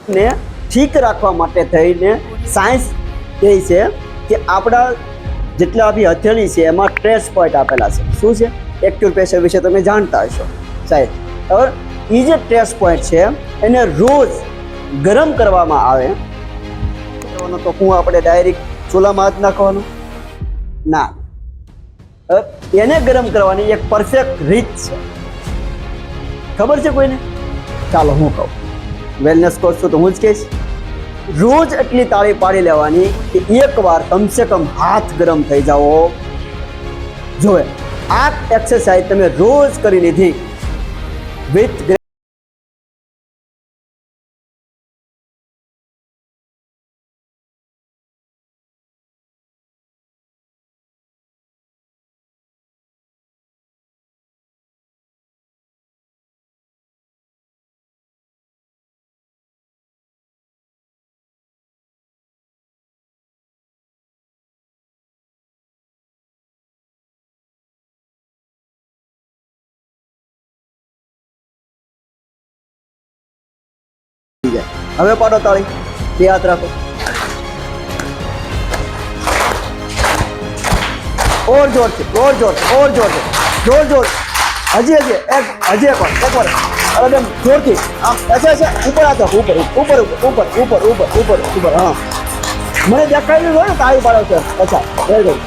ને ઠીક રાખવા માટે થઈને સાયન્સ કહે છે કે આપણા જેટલા બી હથેળી છે એમાં સ્ટ્રેસ પોઈન્ટ આપેલા છે. શું છે? એક્યુપ્રેશર વિશે તમે જાણતા હશો સાહેબ. હવે એ જે સ્ટ્રેસ પોઈન્ટ છે એને રોજ ગરમ કરવામાં આવે તો હું આપણે ડાયરેક્ટ ચૂલામાં હાથ નાખવાનો ના. એને ગરમ કરવાની એક પરફેક્ટ રીત છે. ખબર છે કોઈને? ચાલો હું કહું. વેલનેસ કોર્સ તો હું જ કહીશ. રોજ એટલી તાળી પાડી લેવાની કે એકવાર કમસે કમ હાથ ગરમ થઈ જાઓ જોવે. આ એક્સરસાઇઝ તમે રોજ કરી લીધી વિથ હવે પાડો તાળી, બે હાથ રાખો. और जोर से, और जोर से, और जोर से, जोर जोर. हजी हजी हजी एक बार अरे जोर की आप ऐसे ऐसे ऊपर आ जाओ, ऊपर ऊपर ऊपर ऊपर ऊपर ऊपर ऊपर. हाँ मैंने देखा ही नहीं ताली पाड़ो सर. अच्छा वेरी गुड.